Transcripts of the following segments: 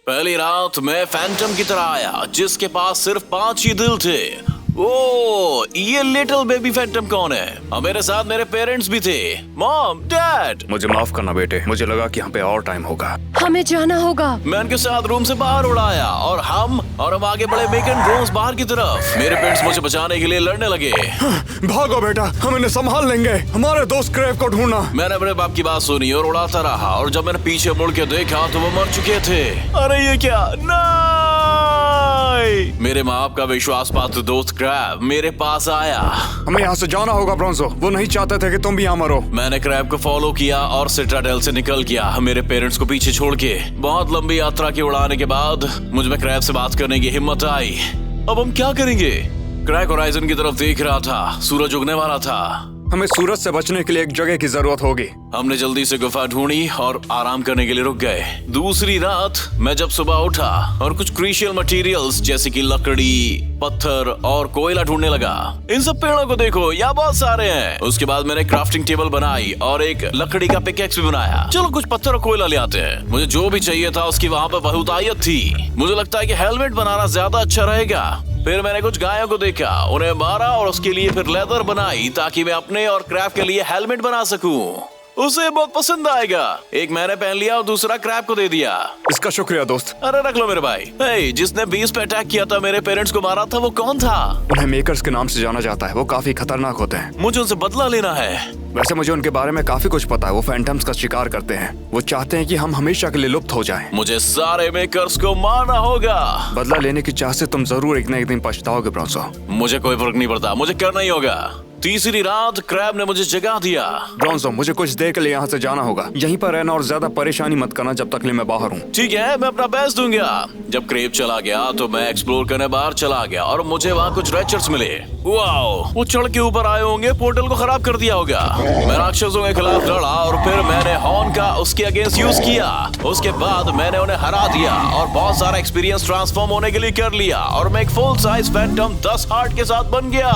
पहली रात मैं फैंटम की तरह आया जिसके पास सिर्फ 5 ही दिल थे। ओ, ये लिटिल बेबी फैंटम कौन है? और मेरे साथ मेरे पेरेंट्स भी थे, मॉम, डैड। मुझे माफ करना बेटे, मुझे लगा कि यहाँ पे और टाइम होगा। हमें जाना होगा। मैं उनके साथ रूम से बाहर उड़ाया और हम आगे बढ़े मेकन ड्रोन्स बाहर की तरफ। मेरे पेरेंट्स मुझे बचाने के लिए लड़ने लगे। भागो बेटा, हम इन्हें संभाल लेंगे। हमारे दोस्त क्रेव को ढूंढना। मैंने अपने बाप की बात सुनी और उड़ाता रहा, और जब मैंने पीछे मुड़ के देखा तो वो मर चुके थे। अरे ये क्या? नहीं! मेरे माँ बाप का विश्वास पात्र दोस्त क्रैब मेरे पास आया। हमें यहाँ से जाना होगा ब्रोंजो, वो नहीं चाहते थे कि तुम भी यहाँ मरो। मैंने क्रैब को फॉलो किया और सिटाडेल से निकल गया, मेरे पेरेंट्स को पीछे छोड़ के। बहुत लंबी यात्रा के उड़ाने के बाद मुझ में क्रैब से बात करने की हिम्मत आई। अब हम क्या करेंगे? क्रैक होराइजन की तरफ देख रहा था, सूरज उगने वाला था। हमें सूरज से बचने के लिए एक जगह की जरूरत होगी। हमने जल्दी से गुफा ढूंढी और आराम करने के लिए रुक गए। दूसरी रात मैं जब सुबह उठा और कुछ क्रूशियल मटेरियल्स जैसे कि लकड़ी, पत्थर और कोयला ढूंढने लगा। इन सब पेड़ों को देखो, यहाँ बहुत सारे हैं। उसके बाद मैंने क्राफ्टिंग टेबल बनाई और एक लकड़ी का पिकेक्स भी बनाया। चलो कुछ पत्थर और कोयला ले आते हैं। मुझे जो भी चाहिए था उसकी वहाँ पर बहुतायत थी। मुझे लगता है कि हेलमेट बनाना ज्यादा अच्छा रहेगा। फिर मैंने कुछ गायों को देखा, उन्हें मारा और उसके लिए फिर लेदर बनाई ताकि मैं अपने और क्रैब के लिए हेलमेट बना सकूं। उसे बहुत पसंद आएगा। एक मैंने पहन लिया और दूसरा क्रैब को दे दिया। इसका शुक्रिया दोस्त। अरे रख लो मेरे भाई। हे, जिसने 20 पे अटैक किया था, मेरे पेरेंट्स को मारा था, वो कौन था? उन्हें मेकर्स के नाम से जाना जाता है, वो काफी खतरनाक होते हैं। मुझे उनसे बदला लेना है। वैसे मुझे उनके बारे में काफी कुछ पता है। वो फैंटम्स का शिकार करते हैं। वो चाहते हैं कि हम हमेशा के लिए लुप्त हो जाएं। मुझे सारे मेकर्स को मारना होगा। बदला लेने की चाह से तुम जरूर एक न एक दिन पछताओगे ब्रोंजो। मुझे कोई फर्क नहीं पड़ता, मुझे करना ही होगा। तीसरी रात क्रैब ने मुझे जगा दिया। ब्रोंजो, मुझे कुछ देर के लिए यहाँ से जाना होगा। यहीं पर रहना और ज्यादा परेशानी मत करना जब तक ले मैं बाहर हूँ। ठीक है, मैं अपना बेस्ट दूंगा। जब क्रेब चला गया तो मैं एक्सप्लोर करने बाहर चला गया और मुझे वहाँ कुछ रेचर्स मिले। वाओ, वो चढ़ के ऊपर आए होंगे, पोर्टल को खराब कर दिया होगा। मैं राक्षसों के खिलाफ लड़ा और फिर मैंने हॉर्न का उसके अगेंस्ट यूज किया। उसके बाद मैंने उन्हें हरा दिया और बहुत सारा एक्सपीरियंस ट्रांसफॉर्म होने के लिए कर लिया और मैं एक फुल साइज फैंटम 10 हार्ट के साथ बन गया।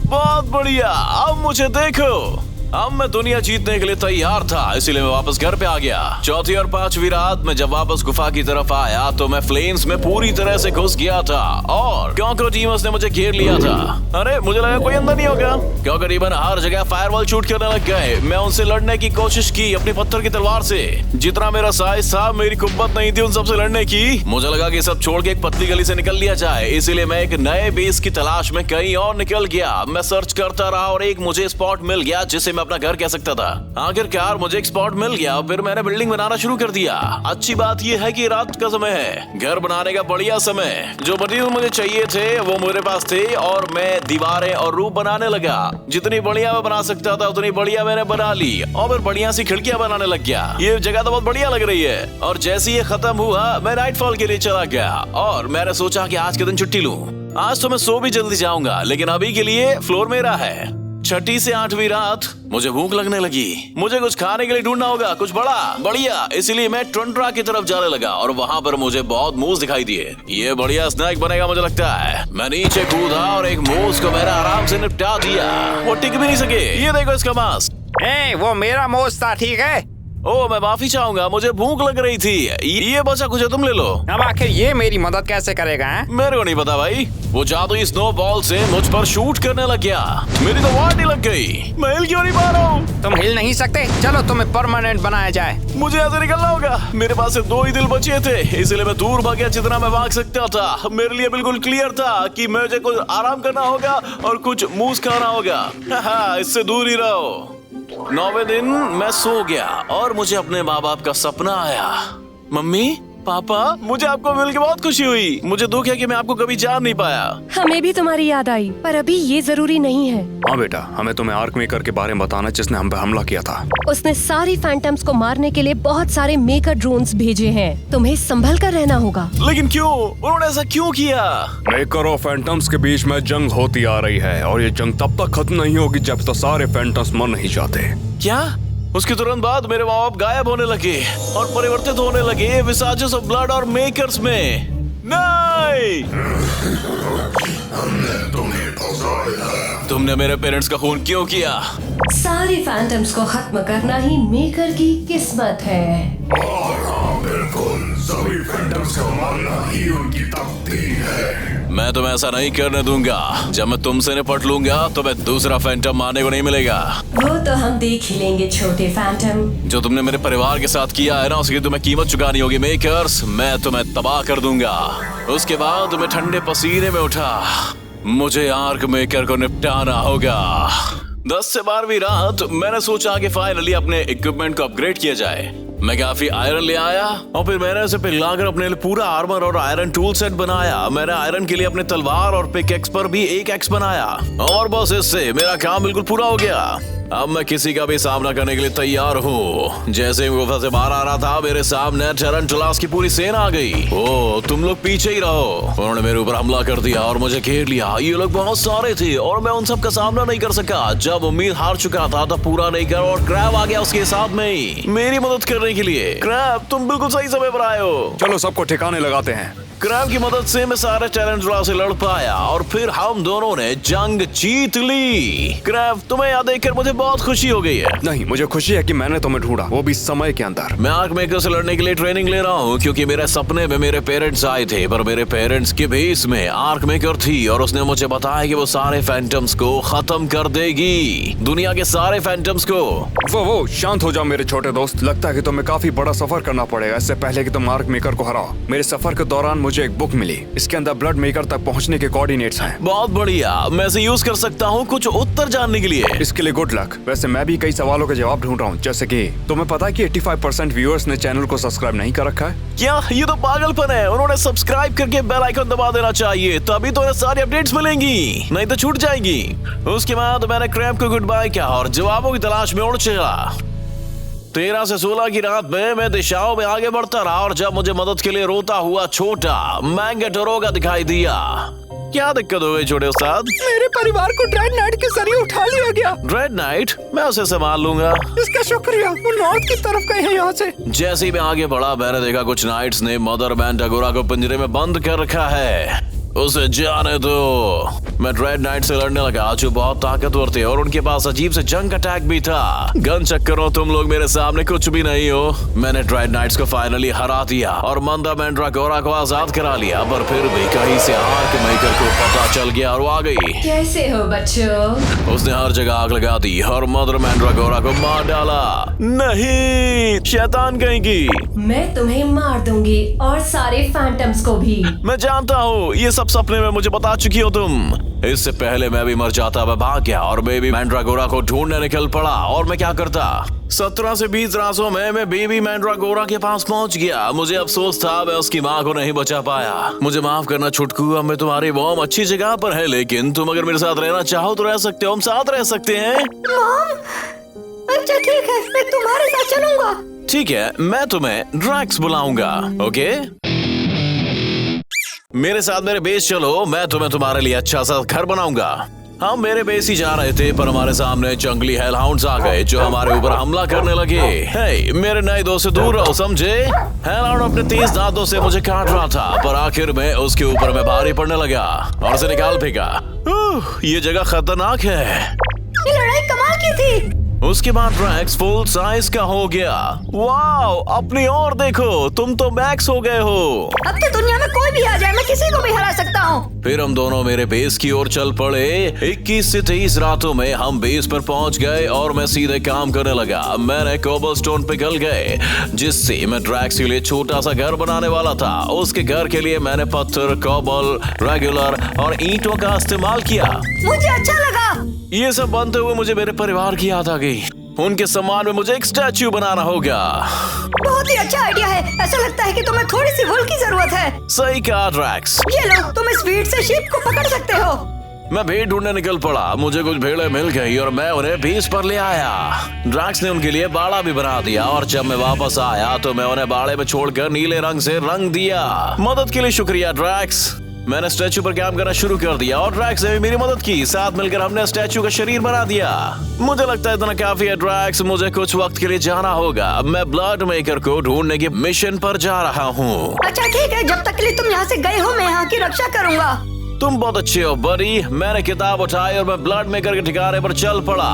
बहुत बढ़िया, अब मुझे देखो। अब मैं दुनिया जीतने के लिए तैयार था, इसीलिए मैं वापस घर पे आ गया। चौथी और पांचवी रात में जब वापस गुफा की तरफ आया तो मैं फ्लेम्स में पूरी तरह से घुस गया था और कॉकरोचीमस ने मुझे घेर लिया था। अरे मुझे लगा कोई अंदर नहीं होगा। कॉकरोचीमस हर जगह फायरवॉल शूट करने लग गए। मैं उनसे लड़ने की कोशिश की अपनी पत्थर की तलवार से। जितना मेरा साइज था, मेरी कुव्वत नहीं थी उन सबसे लड़ने की। मुझे लगा कि सब छोड़ के एक पतली गली से निकल लिया जाए, इसीलिए मैं एक नए बेस की तलाश में कहीं और निकल गया। मैं सर्च करता रहा और एक मुझे स्पॉट मिल गया जिसे मैं अपना घर कह सकता था। आखिरकार मुझे एक स्पॉट मिल गया, फिर मैंने बिल्डिंग बनाना शुरू कर दिया। अच्छी बात यह है कि रात का समय है, घर बनाने का बढ़िया समय। जो मटेरियल मुझे चाहिए थे वो मेरे पास थे और मैं दीवारें और रूफ बनाने लगा। जितनी बढ़िया मैं बना सकता था उतनी बढ़िया मैंने बना ली और फिर बढ़िया सी खिड़कियां बनाने लग गया। ये जगह तो बहुत बढ़िया लग रही है। और जैसे ये खत्म हुआ मैं नाइटफॉल के लिए चला गया और मैंने सोचा कि आज के दिन छुट्टी लूं। आज तो मैं सो भी जल्दी जाऊंगा, लेकिन अभी के लिए फ्लोर मेरा है। छठी से आठवीं रात मुझे भूख लगने लगी। मुझे कुछ खाने के लिए ढूंढना होगा, कुछ बढ़िया। इसलिए मैं टुंड्रा की तरफ जाने लगा और वहाँ पर मुझे बहुत मूस दिखाई दिए। ये बढ़िया स्नैक बनेगा मुझे लगता है। मैं नीचे कूदा और एक मूस को मैंने आराम से निपटा दिया। वो टिक भी नहीं सके। ये देखो इसका मांस। वो मेरा मूस था, ठीक है। ओ, मैं माफी चाहूंगा, मुझे भूख लग रही थी। ये बचा कुछ है, तुम ले लो। अब आखिर ये मेरी मदद कैसे करेगा? मेरे को नहीं पता भाई। वो जादुई स्नो बॉल से मुझ पर शूट करने लग गया। मेरी तो वाट ही लग गई। मैं हिल क्यों नहीं पा रहा हूँ? तुम हिल नहीं सकते? चलो तुम्हें परमानेंट बनाया जाए। मुझे ऐसे निकलना होगा। मेरे पास सिर्फ 2 ही दिल बचे थे, इसलिए मैं दूर भाग गया जितना मैं भाग सकता था। मेरे लिए बिल्कुल क्लियर था कि मुझे कुछ आराम करना होगा और कुछ मूस खाना होगा। इससे दूर ही रहो। 9वें दिन मैं सो गया और मुझे अपने माँ बाप का सपना आया। मम्मी, पापा, मुझे आपको मिल के बहुत खुशी हुई। मुझे दुख है कि मैं आपको कभी जान नहीं पाया। हमें भी तुम्हारी याद आई, पर अभी ये जरूरी नहीं है। हाँ बेटा, हमें तुम्हें आर्क मेकर के बारे में बताना जिसने हम पे हमला किया था। उसने सारी फैंटम्स को मारने के लिए बहुत सारे मेकर ड्रोन्स भेजे हैं। तुम्हें संभल कर रहना होगा। लेकिन क्यों? उन्होंने ऐसा क्यों किया? मेकर और फैंटम्स के बीच में जंग होती आ रही है और ये जंग तब तक खत्म नहीं होगी जब तक सारे फैंटम्स मर नहीं जाते। क्या? उसके तुरंत बाद मेरे माँ बाप गायब होने लगे और परिवर्तित होने लगे विसाजेस ऑफ ब्लड और मेकर्स में। नहीं! तुमने मेरे पेरेंट्स का खून क्यों किया? सारी फैंटम्स को खत्म करना ही मेकर की किस्मत है। बिल्कुल, सभी फैंटम्स को मारना ही उनकी तकदीर है। मैं तुम्हें ऐसा नहीं करने दूंगा। जब मैं तुमसे निपट लूंगा तो मैं दूसरा फैंटम मारने को नहीं मिलेगा। वो तो हम देख ही लेंगे छोटे फैंटम। जो तुमने मेरे परिवार के साथ किया है ना, उसकी तुम्हें कीमत चुकानी होगी मेकर्स। मैं तुम्हें तबाह कर दूंगा। उसके बाद तुम्हें ठंडे पसीने में उठा मुझे आर्क मेकर को निपटाना होगा। 10 से 12वीं रात मैंने सोचा कि फाइनली अपने इक्विपमेंट को अपग्रेड किया जाए। मैं काफी आयरन ले आया और फिर मैंने उसे पिघलाकर अपने लिए पूरा आर्मर और आयरन टूल सेट बनाया। मैंने आयरन के लिए अपने तलवार और पिक एक्स पर भी एक एक्स बनाया और बस इससे मेरा काम बिल्कुल पूरा हो गया। अब मैं किसी का भी सामना करने के लिए तैयार हूँ। जैसे ही गुफा से बाहर आ रहा था मेरे सामने टेरंटुलास की पूरी सेना आ गई। ओ, तुम लोग पीछे ही रहो। उन्होंने मेरे ऊपर हमला कर दिया और मुझे घेर लिया। ये लोग बहुत सारे थे और मैं उन सब का सामना नहीं कर सका। जब उम्मीद हार चुका था तब पूरा नहीं कर और क्रैब आ गया उसके साथ में ही मेरी मदद करने के लिए। क्रैब, तुम बिल्कुल सही समय पर आए हो। चलो सबको ठिकाने लगाते हैं। क्रैब की मदद से मैं सारे टेरंटुला से लड़ पाया और फिर हम दोनों ने जंग जीत ली। क्रैब, तुम्हें याद देखकर मुझे बहुत खुशी हो गई है। नहीं, मुझे खुशी है कि मैंने तुम्हें ढूंढा, वो भी समय के अंदर। मैं आर्क मेकर से लड़ने के लिए ट्रेनिंग ले रहा हूँ क्योंकि मेरे सपने में मेरे पेरेंट्स आए थे, पर मेरे पेरेंट्स के बेस में आर्क मेकर थी और उसने मुझे बताया कि वो सारे फैंटम्स को खत्म कर देगी, दुनिया के सारे फैंटम्स को। वो शांत हो जाओ मेरे छोटे दोस्त। लगता है कि तुम्हें काफी बड़ा सफर करना पड़ेगा इससे पहले कि तुम आर्क मेकर को हराओ। मेरे सफर के दौरान मुझे एक बुक मिली। इसके अंदर ब्लड मेकर तक पहुंचने के कोऑर्डिनेट्स हैं। बहुत बढ़िया, मैं इसे यूज कर सकता हूँ कुछ उत्तर जानने के लिए। इसके लिए गुड लक। वैसे मैं भी कई सवालों के जवाब ढूंढ रहा हूँ, जैसे कि तुम्हें पता है कि 85% व्यूअर्स ने चैनल को सब्सक्राइब नहीं कर रखा है। क्या? ये तो पागलपन है। उन्होंने सब्सक्राइब करके बेल आइकन दबा देना चाहिए, तभी तो उन्हें सारी अपडेट्स मिलेंगी, नहीं तो छूट जाएगी। उसके बाद मैंने क्रैब को गुड बाय किया और जवाबों की तलाश में उड़ चला। 13 से 16 की रात में मैं दिशाओं में आगे बढ़ता रहा और जब मुझे मदद के लिए रोता हुआ छोटा मैंगेटोरोगा दिखाई दिया। क्या दिक्कत हो गई छोटे उस्ताद? मेरे परिवार को ड्रेड नाइट के जरिए उठा लिया गया। Dread night? मैं उसे संभाल लूंगा। इसका शुक्रिया। वो नॉर्थ की तरफ गए हैं यहाँ से। जैसे ही मैं आगे बढ़ा मैंने देखा कुछ नाइट्स ने मदर मैंटागोरा को पिंजरे में बंद कर रखा है। उसे जाने दो। मैं ड्रेड नाइट से लड़ने लगा जो बहुत ताकतवर थे और उनके पास अजीब से जंग अटैक भी था। गन चक्करों तुम लोग मेरे सामने कुछ भी नहीं हो। मैंने ड्रेड नाइट्स को फाइनली हरा दिया और मंदा मैंड्रागोरा को आजाद करा लिया, पर फिर भी कहीं से आर्क मेकर को पता चल गया और वो आ गई। कैसे हो बच्चों? उसने हर जगह आग लगा दी और मदर मैंड्रागोरा को मार डाला। नहीं, शैतान कहीं की। मैं तुम्हें मार दूंगी और सारे फैंटम्स को भी। मैं जानता हूँ, ये सब सपने में मुझे बता चुकी हो तुम। इससे पहले मैं भी मर जाता। मैं भाग गया और बेबी मैंड्रागोरा को ढूंढने निकल पड़ा। और मैं क्या करता? 17 से 20 रातों में मैं बेबी मैंड्रागोरा के पास पहुंच गया। मुझे अफसोस था मैं उसकी माँ को नहीं बचा पाया। मुझे माफ करना छुटकू, अब मैं तुम्हारी मॉम अच्छी जगह पर है, लेकिन तुम अगर मेरे साथ रहना चाहो तो रह सकते हो। हम साथ रह सकते हैं। अच्छा ठीक है, मैं तुम्हारे साथ चलूंगा। ठीक है, मैं तुम्हें ड्रैक्स बुलाऊंगा। ओके, मेरे साथ मेरे बेस चलो, मैं तुम्हें तुम्हारे लिए अच्छा सा घर बनाऊंगा। हम मेरे बेस ही जा रहे थे पर हमारे सामने जंगली हेलहाउंड्स आ गए जो हमारे ऊपर हमला करने लगे। हे, मेरे नए दोस्त से दूर रहो, समझे? हेलहाउंड अपने तेज दांतों से मुझे काट रहा था, पर आखिर में उसके ऊपर मैं भारी पड़ने लगा और उसे निकाल फेंका। ये जगह खतरनाक है। ये लड़ाई कमाल की थी। उसके बाद ड्रैक्स फुल साइज का हो गया। वाओ, अपनी ओर देखो, तुम तो मैक्स हो गए हो। अब तो दुनिया में कोई भी आ जाए, मैं किसी को भी हरा सकता हूँ। फिर हम दोनों मेरे बेस की ओर चल पड़े। 21 से 23 रातों में हम बेस पर पहुंच गए और मैं सीधे काम करने लगा। मैंने कोबलस्टोन पिघल गए जिससे मैं ड्रैक्स के लिए छोटा सा घर बनाने वाला था। उसके घर के लिए मैंने पत्थर, कोबल, रेगुलर और ईंटों का इस्तेमाल किया। मुझे अच्छा लगा। ये सब बनते हुए मुझे मेरे परिवार की याद आ गई। उनके सम्मान में मुझे एक स्टैच्यू बनाना होगा। बहुत ही अच्छा आइडिया है। ऐसा लगता है कि तुम्हें थोड़ी सी वूल की जरूरत है। सही कहा ड्रैक्स। ये लो, तुम इस वीड से शीप को पकड़ सकते हो। मैं भेड़ ढूंढने निकल पड़ा। मुझे कुछ भेड़ें मिल गई और मैं उन्हें बीच पर ले आया। ड्रैक्स ने उनके लिए बाड़ा भी बना दिया और जब मैं वापस आया तो मैं उन्हें बाड़े में छोड़कर नीले रंग से रंग दिया। मदद के लिए शुक्रिया ड्रैक्स। मैंने स्टैचू पर काम करना शुरू कर दिया और ड्रैक्स ने भी मेरी मदद की। साथ मिलकर हमने स्टैचू का शरीर बना दिया। मुझे लगता है इतना काफी है ड्रैक्स, मुझे कुछ वक्त के लिए जाना होगा। मैं ब्लड मेकर को ढूंढने की मिशन पर जा रहा हूँ। अच्छा ठीक है, जब तक के लिए तुम यहाँ से गए हो मैं यहाँ की रक्षा करूँगा। तुम बहुत अच्छे हो बड़ी। मैंने किताब उठाई और मैं ब्लड मेकर के ठिकाने पर चल पड़ा।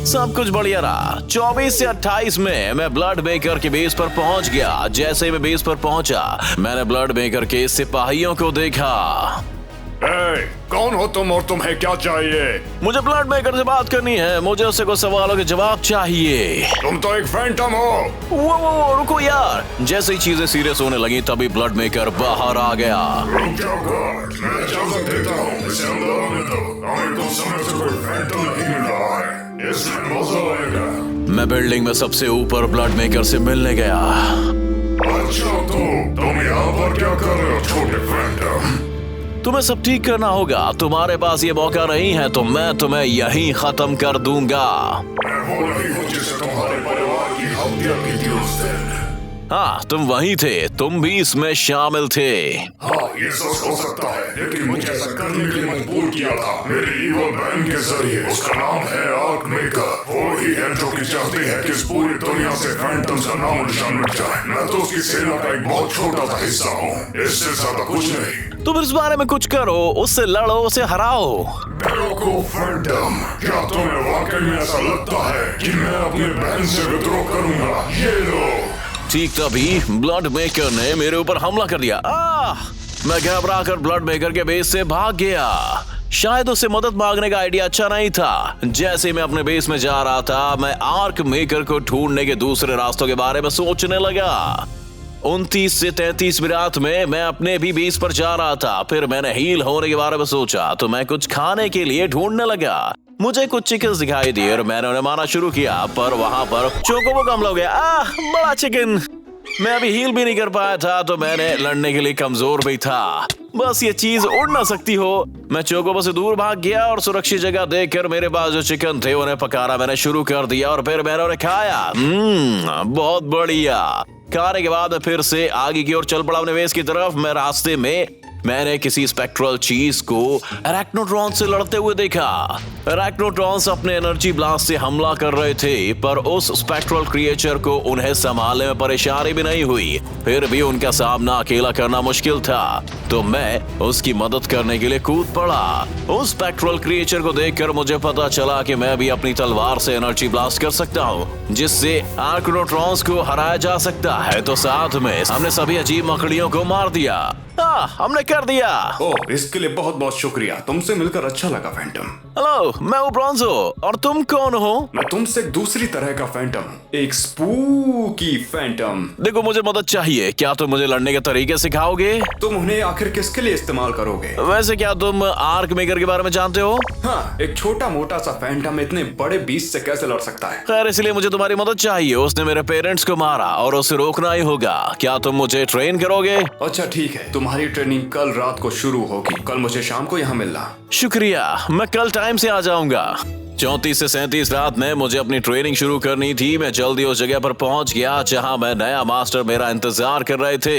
सब कुछ बढ़िया रहा। 24 से 28 में मैं ब्लड मेकर के बेस पर पहुंच गया। जैसे ही मैं बेस पर पहुंचा, मैंने ब्लड मेकर के सिपाहियों को देखा। कौन हो तुम और तुम्हें क्या चाहिए? मुझे ब्लड मेकर से बात करनी है। मुझे उससे कुछ सवालों के जवाब चाहिए। तुम तो एक फैंटम हो। वो रुको यार। जैसे ही चीजें सीरियस होने लगी तभी ब्लड मेकर बाहर आ गया। रुक जाओ गार्ड, मैं इजाजत देता हूँ, इसे अंदर आने दो। हमें कुछ समय से कोई फैंटम नहीं मिल रहा है, इसमें मजा आएगा। मैं बिल्डिंग में सबसे ऊपर ब्लड मेकर से मिलने गया। अच्छा तो तुम यहाँ पर क्या कर रहे हो छोटे फैंटम? तुम्हें सब ठीक करना होगा। तुम्हारे पास ये मौका नहीं है तो मैं तुम्हें यहीं खत्म कर दूंगा। मैं वो नहीं हूँ जिसे तुम्हारे परिवार की हत्या की थी उस दिन। हाँ, तुम वहीं थे। तुम भी इसमें शामिल थे। हाँ, ये सच हो सकता है, लेकिन मुझे ऐसा करने के लिए मजबूर किया था मेरी ईवल बहन के जरिए। उसका नाम है आर्क मेकर। वो ही है जो कि चाहती है कि इस पूरी दुनिया से फैंटम्स का नाम निशान मिट जाए। मैं तो उसकी सेना का एक बहुत छोटा सा हिस्सा हूँ, इससे ज्यादा कुछ नहीं। तुम इस बारे में कुछ करो, उससे लड़ो, उसे हराओ। बेवकूफ फैंटम, क्या तुम्हें वाकई में ऐसा लगता है कि मैं अपनी बहन से विद्रोह करूंगा? ये लो। ठीक तभी ब्लड मेकर ने मेरे ऊपर हमला कर दिया। मैं घबरा कर ब्लड मेकर के बेस से भाग गया। शायद उसे मदद मांगने का आइडिया अच्छा नहीं था। जैसे ही मैं अपने बेस में जा रहा था, मैं आर्क मेकर को ढूंढने के दूसरे रास्तों के बारे में सोचने लगा। 29 से 33 रात में मैं अपने भी बेस पर जा रहा था। फिर मैंने हील होने के बारे में सोचा तो मैं कुछ खाने के लिए ढूंढने लगा। मुझे कुछ चिकन दिखाई दिए और मैंने उन्हें मारना शुरू किया, पर वहां पर चोकोबो कम हो गया। बड़ा चिकन। मैं अभी हील भी नहीं कर पाया था तो मैंने लड़ने के लिए कमजोर भी था। बस ये चीज उड़ ना सकती हो। मैं चोकोबो से दूर भाग गया और सुरक्षित जगह देखकर मेरे पास जो चिकन थे उन्हें पकाना मैंने शुरू कर दिया और फिर मैंने उन्हें खाया। बहुत बढ़िया। खाने के बाद फिर से आगे की ओर चल पड़ा अपने बेस की तरफ। मैं रास्ते में मैंने किसी स्पेक्ट्रल चीज को अरैक्नोट्रॉन से लड़ते हुए देखा। अरैक्नोट्रॉन्स अपने एनर्जी ब्लास्ट से हमला कर रहे थे, पर उस स्पेक्ट्रल क्रिएचर को उन्हें संभालने में परेशानी भी नहीं हुई। फिर भी उनका सामना अकेला करना मुश्किल था, तो मैं उसकी मदद करने के लिए कूद पड़ा। उस स्पेक्ट्रल क्रिएचर को देखकर मुझे पता चला कि मैं भी अपनी तलवार से एनर्जी ब्लास्ट कर सकता हूँ, जिससे अरैक्नोट्रॉन्स को हराया जा सकता है। तो साथ में हमने सभी अजीब मकड़ियों को मार दिया। हमने कर दिया। ओह, इसके लिए बहुत बहुत शुक्रिया। तुमसे मिलकर अच्छा लगा फैंटम। हेलो, मैं हूँ ब्रॉन्जो। और तुम कौन हो? मैं तुमसे एक दूसरी तरह का फैंटम, एक स्पूकी फैंटम। देखो, मुझे मदद चाहिए। क्या तुम मुझे लड़ने के तरीके सिखाओगे? तुम उन्हें आखिर किसके लिए इस्तेमाल करोगे? वैसे क्या तुम आर्क मेकर के बारे में जानते हो? हाँ, एक छोटा मोटा सा फैंटम इतने बड़े बीस्ट से कैसे लड़ सकता है? खैर, इसलिए मुझे तुम्हारी मदद चाहिए। उसने मेरे पेरेंट्स को मारा और उसे रोकना ही होगा। क्या तुम मुझे ट्रेन करोगे? अच्छा ठीक है, तुम्हारी ट्रेनिंग कल रात को शुरू होगी। कल मुझे शाम को यहाँ मिलना। शुक्रिया, मैं कल टाइम से आ जाऊंगा। 34 से 37 रात में मुझे अपनी ट्रेनिंग शुरू करनी थी। मैं जल्दी उस जगह पर पहुंच गया जहां मैं नया मास्टर मेरा इंतजार कर रहे थे।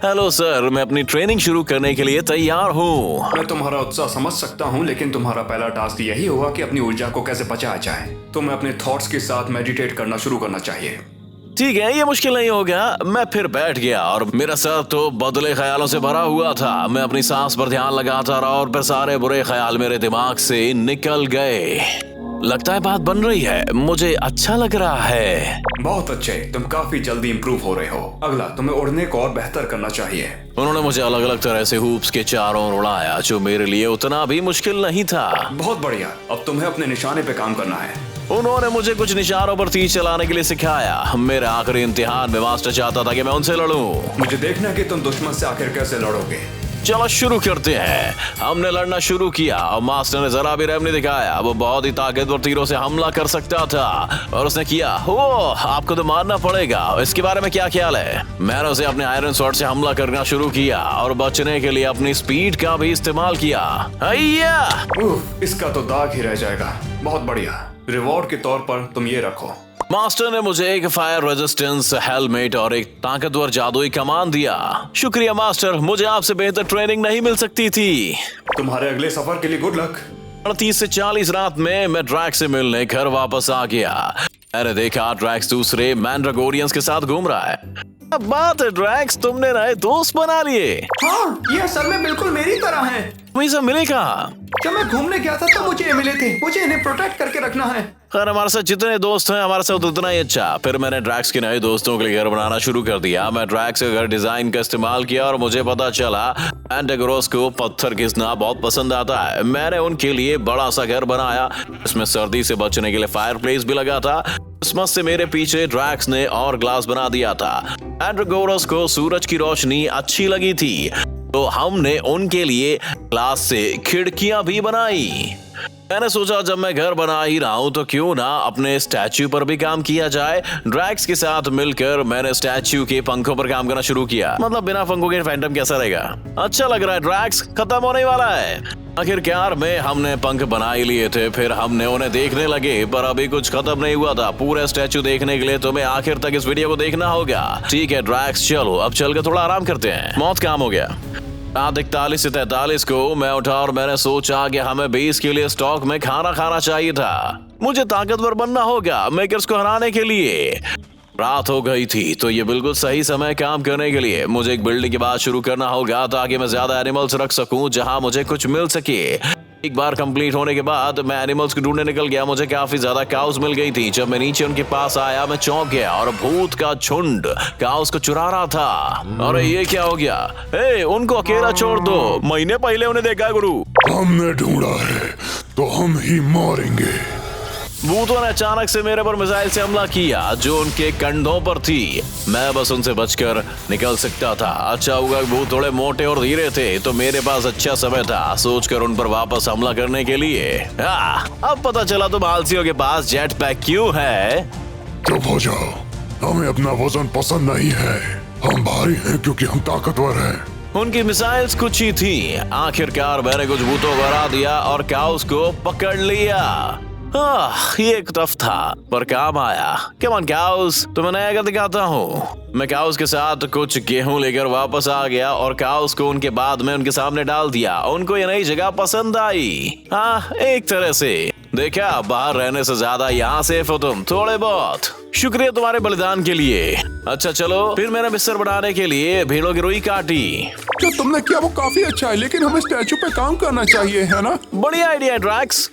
हेलो सर, मैं अपनी ट्रेनिंग शुरू करने के लिए तैयार हूँ। मैं तुम्हारा उत्साह समझ सकता हूँ, लेकिन तुम्हारा पहला टास्क यही होगा कि अपनी ऊर्जा को कैसे बचाया जाए। तुम्हें अपने थॉट्स के साथ मेडिटेट करना शुरू करना चाहिए। ठीक है, ये मुश्किल नहीं होगा। मैं फिर बैठ गया और मेरा सर तो बदले ख्यालों से भरा हुआ था। मैं अपनी सांस पर ध्यान लगाता रहा और फिर सारे बुरे ख्याल मेरे दिमाग से निकल गए। लगता है बात बन रही है। मुझे अच्छा लग रहा है। बहुत अच्छे, तुम काफी जल्दी इम्प्रूव हो रहे हो। अगला, तुम्हें उड़ने को और बेहतर करना चाहिए। उन्होंने मुझे अलग अलग तरह से हूप्स के चारों ओर उड़ाया, जो मेरे लिए उतना भी मुश्किल नहीं था। बहुत बढ़िया, अब तुम्हें अपने निशाने पे काम करना है। उन्होंने मुझे कुछ निशानों पर तीर चलाने के लिए सिखाया। मेरे आखिरी इम्तिहान में मास्टर चाहता था कि मैं उनसे लड़ूं। मुझे देखना कि तुम दुश्मन से आखिर कैसे लड़ोगे। चलो शुरू करते हैं। हमने लड़ना शुरू किया और मास्टर ने जरा भी रहम नहीं दिखाया। वो बहुत ही ताकतवर तीरों से हमला कर सकता था और उसने किया। आपको तो मारना पड़ेगा। इसके बारे में क्या ख्याल है? मैंने उसे अपने आयरन स्वॉर्ड से हमला करना शुरू किया और बचने के लिए अपनी स्पीड का भी इस्तेमाल किया। इसका तो दाग ही रह जाएगा। बहुत बढ़िया, रिवॉर्ड के तौर पर तुम ये रखो। मास्टर ने मुझे एक फायर रेजिस्टेंस हेलमेट और एक ताकतवर जादुई कमान दिया। शुक्रिया मास्टर, मुझे आपसे बेहतर ट्रेनिंग नहीं मिल सकती थी। तुम्हारे अगले सफर के लिए गुड लक। 30 से 40 रात में मैं ड्रैक्स से मिलने घर वापस आ गया। मैंने देखा ड्रैक्स दूसरे मैंड्रागोरियंस के साथ घूम रहा है। अब बात है ड्रैक्स, तुमने नए दोस्त बना लिए। हाँ, ये असल में बिल्कुल मेरी तरह है। वही सब मिले कहाँ? जब मैं घूमने गया था तो मुझे ये मिले थे। मुझे इन्हें प्रोटेक्ट करके रखना है। खैर हमारे साथ जितने दोस्त हैं हमारे साथ उतना ही अच्छा। फिर मैंने ड्रैक्स के नए दोस्तों के लिए घर बनाना शुरू कर दिया। मैं ड्रैक्स के घर डिजाइन का इस्तेमाल किया और मुझे पता चला एंटागोरस को पत्थर घिसना बहुत पसंद आता है। मैंने उनके लिए बड़ा सा घर बनाया, इसमें सर्दी से बचने के लिए फायर प्लेस भी लगा था। क्रिसमस से मेरे पीछे ड्रैक्स ने और ग्लास बना दिया था। एंटागोरस को सूरज की रोशनी अच्छी लगी थी तो हमने उनके लिए ग्लास से खिड़कियां भी बनाई। मैंने सोचा जब मैं घर बना ही रहा हूं तो क्यों ना अपने स्टैच्यू पर भी काम किया जाए। ड्रैक्स के साथ मिलकर मैंने स्टैच्यू के पंखों पर काम करना शुरू किया। मतलब बिना पंखों के फैंटम कैसा रहेगा? अच्छा लग रहा है। ड्रैक्स खत्म होने वाला है। आखिरकार में हमने पंख बना ही लिए थे, फिर हमने उन्हें देखने लगे, पर अभी कुछ खत्म नहीं हुआ था। पूरा स्टैच्यू देखने के लिए तुम्हें आखिर तक इस वीडियो को देखना होगा। ठीक है ड्रैक्स, चलो अब चलकर थोड़ा आराम करते हैं। मौत काम हो गया। रात 41 से 43 को मैं उठा और मैंने सोचा कि हमें बेस के लिए स्टॉक में खाना खाना चाहिए था। मुझे ताकतवर बनना होगा मेकर्स को हराने के लिए। रात हो गई थी तो ये बिल्कुल सही समय काम करने के लिए। मुझे एक बिल्डिंग के बाद शुरू करना होगा ताकि मैं ज्यादा एनिमल्स रख सकूं जहां मुझे कुछ मिल सके। एक बार कंप्लीट होने के बाद मैं एनिमल्स को ढूंढने निकल गया। मुझे काफी ज्यादा काउस मिल गई थी। जब मैं नीचे उनके पास आया मैं चौंक गया और भूत का झुंड काउस को चुरा रहा था। अरे ये क्या हो गया? उनको अकेला छोड़ दो, महीने पहले उन्हें देखा गुरु। हमने ढूंढा है तो हम ही मारेंगे। भूतों ने अचानक से मेरे पर मिसाइल से हमला किया जो उनके कंधों पर थी। मैं बस उनसे बचकर निकल सकता था। अच्छा हुआ भूत थोड़े मोटे और धीरे थे तो मेरे पास अच्छा समय था सोचकर उन पर वापस हमला करने के लिए। अब पता चला तुम आलसियों के पास जेट पैक क्यों है। चुप हो जाओ, हमें अपना वजन पसंद नहीं है। हम भारी हैं क्योंकि हम ताकतवर हैं। उनकी मिसाइल्स कुछ ही थी। आखिरकार मैंने कुछ भूतों को हरा दिया और काउस को पकड़ लिया। ये एक टफ था पर काम आया। कम ऑन काउस, तुम्हें नया कर दिखाता हूँ। मैं काउस के साथ कुछ गेहूं लेकर वापस आ गया और काउस को उनके बाद में उनके सामने डाल दिया। उनको ये नई जगह पसंद आई। एक तरह से देखा, बाहर रहने से ज्यादा यहाँ सेफ हो तुम थोड़े बहुत। शुक्रिया तुम्हारे बलिदान के लिए। अच्छा चलो, फिर मैंने बिस्तर बनाने के लिए भेड़ों की रुई काटी। जो तुमने किया वो काफी अच्छा है, लेकिन हमें स्टैचू पे काम करना चाहिए, है ना? बढ़िया आइडिया है ड्रैक्स।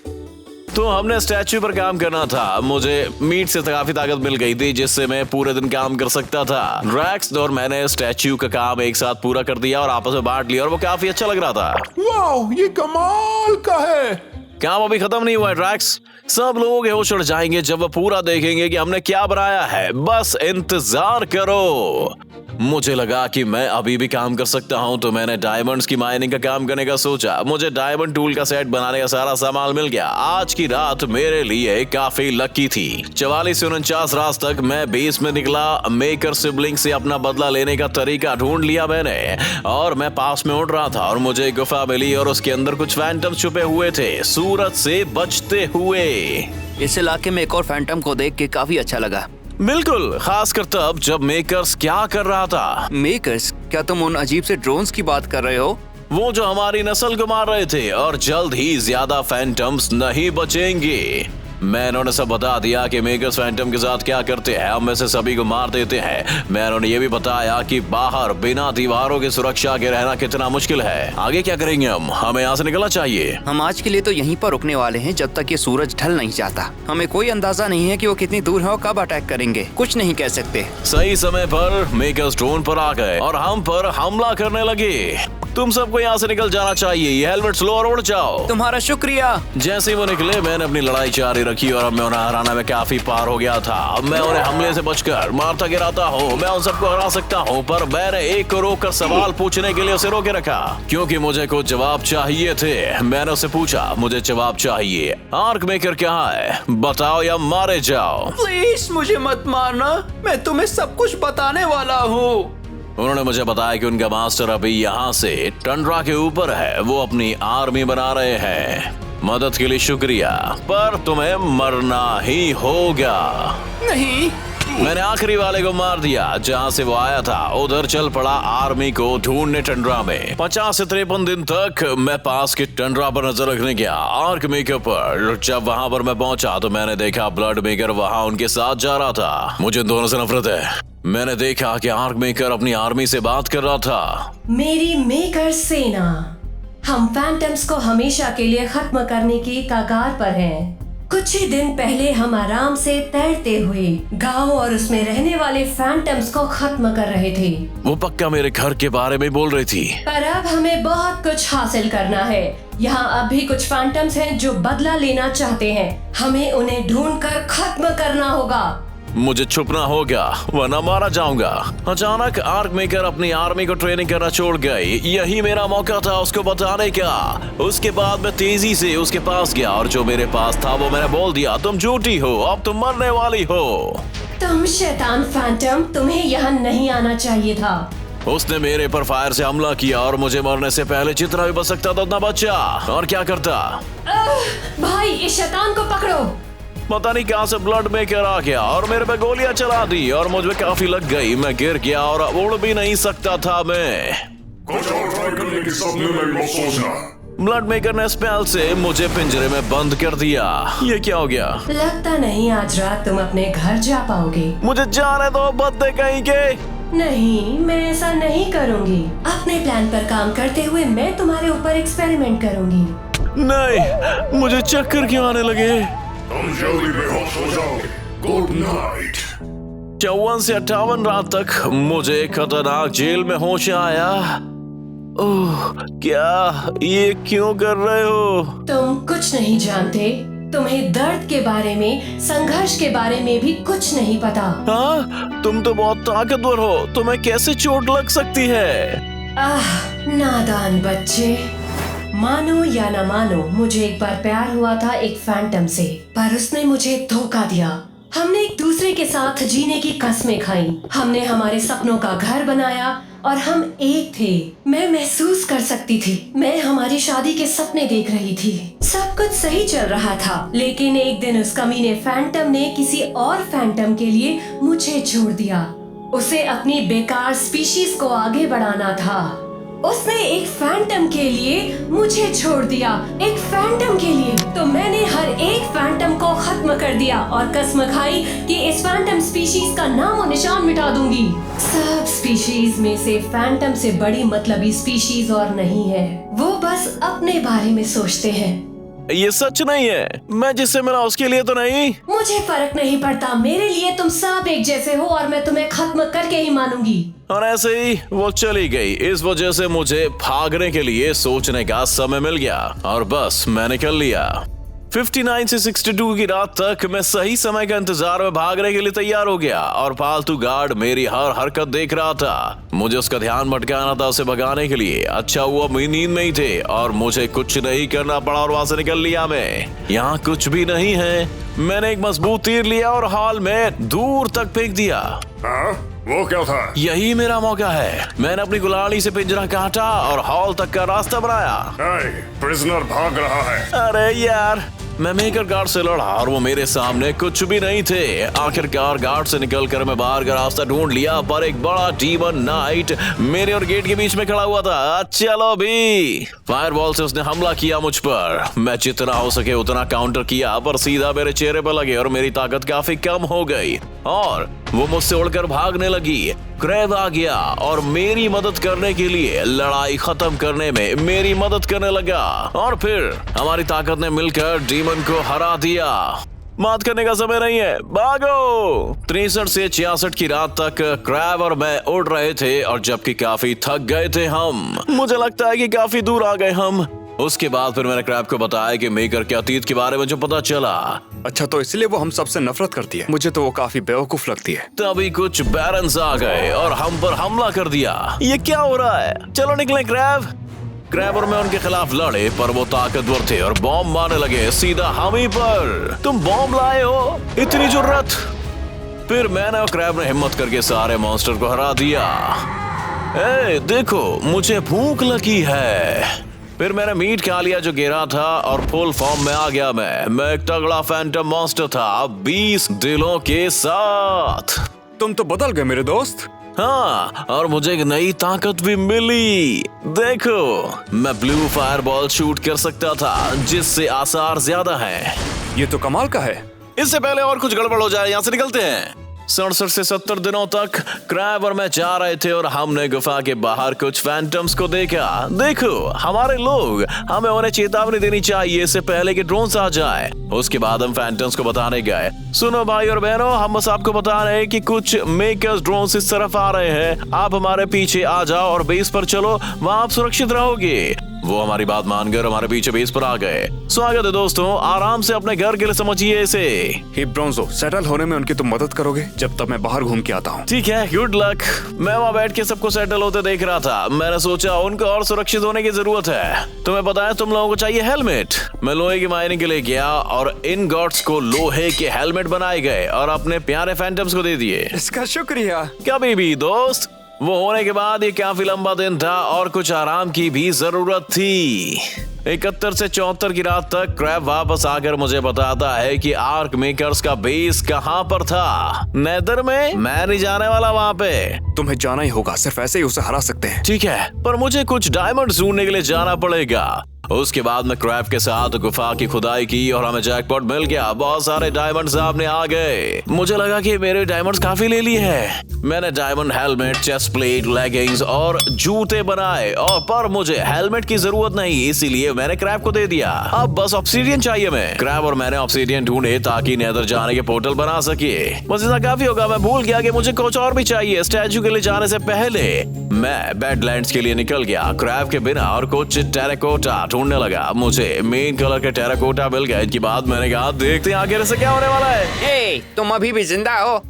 तो हमने स्टैच्यू पर काम करना था। मुझे मीट से काफी ताकत मिल गई थी जिससे मैं पूरे दिन काम कर सकता था। ड्रैक्स और मैंने स्टैच्यू का काम एक साथ पूरा कर दिया और आपस में बांट लिया और वो काफी अच्छा लग रहा था। वाओ, ये कमाल का है। काम अभी खत्म नहीं हुआ है ड्रैक्स। सब लोग होश उड़ जाएंगे जब वो पूरा देखेंगे कि हमने क्या बनाया है। बस इंतजार करो। मुझे लगा कि मैं अभी भी काम कर सकता हूं तो मैंने डायमंड्स की माइनिंग का काम करने का सोचा। मुझे डायमंड टूल का सेट बनाने का सारा सामान मिल गया। आज की रात मेरे लिए काफी लकी थी। 44 से 49 रात तक मैं बेस में निकला। मेकर सिबलिंग से अपना बदला लेने का तरीका ढूंढ लिया मैंने और मैं पास में उड़ रहा था और मुझे एक गुफा मिली और उसके अंदर कुछ फैंटम छुपे हुए थे सूरज से बचते हुए। इस इलाके में एक और फैंटम को देख के काफी अच्छा लगा। बिल्कुल, खासकर तब जब मेकर्स क्या कर रहा था। मेकर्स? क्या तुम उन अजीब से ड्रोन्स की बात कर रहे हो? वो जो हमारी नस्ल को मार रहे थे और जल्द ही ज्यादा फैंटम्स नहीं बचेंगे। मैंने उन्हें सब बता दिया कि मेकर्स फैंटम के साथ क्या करते हैं। हम में से सभी को मार देते हैं। मैंने उन्हें ये भी बताया कि बाहर बिना दीवारों की सुरक्षा के रहना कितना मुश्किल है। आगे क्या करेंगे हम? हमें यहाँ से निकलना चाहिए। हम आज के लिए तो यहीं पर रुकने वाले हैं जब तक ये सूरज ढल नहीं जाता। हमें कोई अंदाजा नहीं है कि वो कितनी दूर है और कब अटैक करेंगे। कुछ नहीं कह सकते। सही समय पर मेकर्स ड्रोन पर आ गए और हम पर हमला करने लगे। तुम सबको यहाँ से निकल जाना चाहिए। ये हेलमेट लो और उड़ जाओ। तुम्हारा शुक्रिया। जैसे ही वो निकले मैंने अपनी लड़ाई जारी रखी और अब मैं उन्हें हराना में काफी पार हो गया था। अब मैं उन्हें हमले से बचकर मारता गिराता हूँ। मैं उन सबको हरा सकता हूँ, पर मैंने एक को रोककर सवाल पूछने के लिए उसे रोके रखा क्योंकि मुझे कुछ जवाब चाहिए थे। मैंने उसे पूछा, मुझे जवाब चाहिए। आर्क मेकर कहाँ है? बताओ या मारे जाओ। प्लीज मुझे मत मारना, मैं तुम्हें सब कुछ बताने वाला हूँ। उन्होंने मुझे बताया कि उनका मास्टर अभी यहाँ से टंड्रा के ऊपर है। वो अपनी आर्मी बना रहे हैं। मदद के लिए शुक्रिया, पर तुम्हें मरना ही होगा। नहीं, मैंने आखिरी वाले को मार दिया जहाँ से वो आया था। उधर चल पड़ा आर्मी को ढूंढने टंड्रा में। 50 से 53 दिन तक मैं पास के टंड्रा पर नजर रखने गया, आर्क मेकर पर। जब वहाँ पर मैं पहुंचा तो मैंने देखा ब्लड मेकर वहाँ उनके साथ जा रहा था। मुझे इन दोनों से नफरत है। मैंने देखा कि आर्क मेकर अपनी आर्मी से बात कर रहा था। मेरी मेकर सेना, हम फैंटम्स को हमेशा के लिए खत्म करने की कगार पर हैं। कुछ ही दिन पहले हम आराम से तैरते हुए गांव और उसमें रहने वाले फैंटम्स को खत्म कर रहे थे। वो पक्का मेरे घर के बारे में बोल रही थी। पर अब हमें बहुत कुछ हासिल करना है। यहाँ अब भी कुछ फैंटम्स हैं जो बदला लेना चाहते हैं। हमें उन्हें ढूंढकर खत्म करना होगा। मुझे छुपना होगा वरना मारा जाऊंगा। अचानक आर्क मेकर अपनी आर्मी को ट्रेनिंग करना छोड़ गई। यही मेरा मौका था उसको बताने का। उसके बाद मैं तेजी से उसके पास गया और जो मेरे पास था वो मैंने बोल दिया, तुम झूठी हो, अब तुम मरने वाली हो। तुम शैतान फैंटम, तुम्हें यहाँ नहीं आना चाहिए था। उसने मेरे पर फायर से हमला किया और मुझे मरने से पहले जितना भी बच सकता था उतना बचा। और क्या करता? भाई इस शैतान को पकड़ो। पता नहीं कहां से ब्लड मेकर आ गया और मेरे पे गोलियां चला दी और मुझ पे काफी लग गई। मैं गिर गया और उड़ भी नहीं सकता था मैं। कुछ और ट्राई करने की सपने में मत सोचना। ब्लड मेकर ने स्पेल से मुझे पिंजरे में बंद कर दिया। ये क्या हो गया? लगता नहीं आज रात तुम अपने घर जा पाओगे। मुझे जाने दो बदले कहीं के। नहीं, मैं ऐसा नहीं करूंगी। अपने प्लान पर काम करते हुए मैं तुम्हारे ऊपर एक्सपेरिमेंट करूंगी। नहीं, मुझे चक्कर क्यों आने लगे? तुम जल्दी बेहोश हो जाओगे। Good night. 54 से 58 रात तक मुझे खतरनाक जेल में होश आया। ओह, क्या ये क्यों कर रहे हो? तुम कुछ नहीं जानते। तुम्हें दर्द के बारे में, संघर्ष के बारे में भी कुछ नहीं पता। हाँ, तुम तो बहुत ताकतवर हो, तुम्हें कैसे चोट लग सकती है? नादान बच्चे। मानो या न मानो, मुझे एक बार प्यार हुआ था एक फैंटम से, पर उसने मुझे धोखा दिया। हमने एक दूसरे के साथ जीने की कस्में खाई। हमने हमारे सपनों का घर बनाया और हम एक थे। मैं महसूस कर सकती थी। मैं हमारी शादी के सपने देख रही थी। सब कुछ सही चल रहा था, लेकिन एक दिन उस कमीने फैंटम ने किसी और फैंटम के लिए मुझे छोड़ दिया। उसे अपनी बेकार स्पीशीज को आगे बढ़ाना था। उसने एक फैंटम के लिए मुझे छोड़ दिया, एक फैंटम के लिए। तो मैंने हर एक फैंटम को खत्म कर दिया और कसम खाई कि इस फैंटम स्पीशीज का नाम और निशान मिटा दूंगी। सब स्पीशीज में से फैंटम से बड़ी मतलबी स्पीशीज और नहीं है। वो बस अपने बारे में सोचते हैं। ये सच नहीं है। मैं जिससे मिला उसके लिए तो नहीं। मुझे फर्क नहीं पड़ता। मेरे लिए तुम सब एक जैसे हो और मैं तुम्हें खत्म करके ही मानूंगी। और ऐसे ही वो चली गई। इस वजह से मुझे भागने के लिए सोचने का समय मिल गया और बस मैंने कर लिया। 59 से 62 की रात तक मैं सही समय का इंतजार में भागने के लिए तैयार हो गया और फालतू गार्ड मेरी हर हरकत देख रहा था। मुझे उसका ध्यान भटकाना था उसे भगाने के लिए। अच्छा हुआ मैं नींद में ही थे और मुझे कुछ नहीं करना पड़ा और वहां से निकल लिया मैं। यहाँ कुछ भी नहीं है। मैंने एक मजबूत तीर लिया और हॉल में दूर तक फेंक दिया। वो क्या था? यही मेरा मौका है। मैंने अपनी गुलाड़ी से पिंजरा काटा और हॉल तक का रास्ता बनाया। प्रिजनर भाग रहा है। अरे यार, मैं मेकर गार्ड से लड़ा और वो मेरे सामने कुछ भी नहीं थे। आखिरकार गार्ड से निकलकर मैं बाहर का रास्ता ढूंढ लिया, पर एक बड़ा डीमन नाइट मेरे और गेट के बीच में खड़ा हुआ था। चलो भी। फायरबॉल से उसने हमला किया मुझ पर। मैं जितना हो सके उतना काउंटर किया, पर सीधा मेरे चेहरे पर लगे और मेरी ताकत काफी कम हो गई और वो मुझसे उड़कर भागने लगी। क्रैब आ गया और मेरी मदद करने के लिए लड़ाई खत्म करने में मेरी मदद करने लगा और फिर हमारी ताकत ने मिलकर डीमन को हरा दिया। बात करने का समय नहीं है, भागो। 63 से 66 की रात तक क्रैब और मैं उड़ रहे थे और जबकि काफी थक गए थे हम। मुझे लगता है कि काफी दूर आ गए हम। उसके बाद फिर मैंने क्रैब को बताया कि मेकर के अतीत के बारे में जो पता चला। अच्छा, तो इसलिए वो हम सबसे नफरत करती है? मुझे तो वो काफी बेवकूफ लगती है। तभी कुछ बैरन्स आ गए और हम पर हमला कर दिया। ये क्या हो रहा है? चलो निकले क्रैब। क्रैब और मैं उनके खिलाफ लड़े, पर वो ताकतवर थे और बॉम्ब मारने लगे सीधा हम ही पर। तुम बॉम्ब लाए हो? इतनी जुर्रत? फिर मैंने और क्रैब ने हिम्मत करके सारे मॉन्स्टर को हरा दिया। ए, देखो मुझे भूख लगी है। फिर मैंने मीट खा लिया जो गिरा था और फुल फॉर्म में आ गया मैं एक तगड़ा फैंटम मॉन्स्टर था 20 दिलों के साथ। तुम तो बदल गए मेरे दोस्त। हाँ, और मुझे एक नई ताकत भी मिली। देखो, मैं ब्लू फायरबॉल शूट कर सकता था जिससे आसार ज्यादा है। ये तो कमाल का है। इससे पहले और कुछ गड़बड़ हो जाए यहाँ से निकलते हैं। 67 से 70 दिनों तक क्रैब और मैं जा रहे थे और हमने गुफा के बाहर कुछ फैंटम्स को देखा। देखो, हमारे लोग, हमें उन्हें चेतावनी देनी चाहिए इससे पहले कि ड्रोन्स आ जाए। उसके बाद हम फैंटम्स को बताने गए, सुनो भाई और बहनों, हम बस आपको बता रहे हैं कि कुछ मेकर्स ड्रोन्स इस तरफ आ रहे हैं, आप हमारे पीछे आ जाओ और बेस पर चलो, वहाँ आप सुरक्षित रहोगे। वो हमारी बात मानकर हमारे पीछे बेस पर आ गए। स्वागत है दोस्तों, आराम से अपने घर के लिए समझिए इसे। ही ब्रोंजो, सेटल होने में उनकी तुम मदद करोगे जब तक मैं बाहर घूम के आता हूँ। ठीक है, गुड लक। मैं वहाँ बैठ के सबको सेटल होते देख रहा था। मैंने सोचा उनको और सुरक्षित होने की जरूरत है। तुम्हें पता है तुम लोगों को चाहिए हेलमेट। मैं लोहे की माइनिंग के लिए गया और इन गॉड्स को लोहे के हेलमेट बनाए गए और अपने प्यारे फैंटम्स को दे दिए। इसका शुक्रिया। कभी भी दोस्त। वो होने के बाद ये काफी लंबा दिन था और कुछ आराम की भी जरूरत थी। 71 से 74 की रात तक क्रैब वापस आकर मुझे बताता है कि आर्क मेकर्स का बेस कहाँ पर था। नेदर में। मैं नहीं जाने वाला वहाँ पे। तुम्हें जाना ही होगा, सिर्फ ऐसे ही उसे हरा सकते हैं। ठीक है, पर मुझे कुछ डायमंड ढूंढने के लिए जाना पड़ेगा। उसके बाद मैं क्रैब के साथ गुफा की खुदाई की और हमें जैकपॉट मिल गया। बहुत सारे डायमंड सामने आ गए। मुझे लगा कि मेरे डायमंड्स काफी ले लिए हैं। मैंने diamond helmet, chest plate, leggings और जूते बनाए और पर मुझे हेलमेट की जरूरत नहीं, इसीलिए मैंने क्रैब को दे दिया। अब बस ऑब्सीडियन चाहिए मैं। क्रैब और मैंने ऑब्सीडियन ढूंढे ताकि नेदर जाने के पोर्टल बना सके। बस इतना काफी होगा। मैं भूल गया कि मुझे कुछ और भी चाहिए। स्टैचू के लिए जाने से पहले मैं बैडलैंड्स के लिए निकल गया क्रैब के बिना और कुछ टेराकोटा ढूंढने लगा। मुझे मेन कलर के टेराकोटा मिल गए। इसके बाद मैंने कहा देखते हैं आगे से क्या होने वाला है। ए, तुम अभी भी जिंदा हो?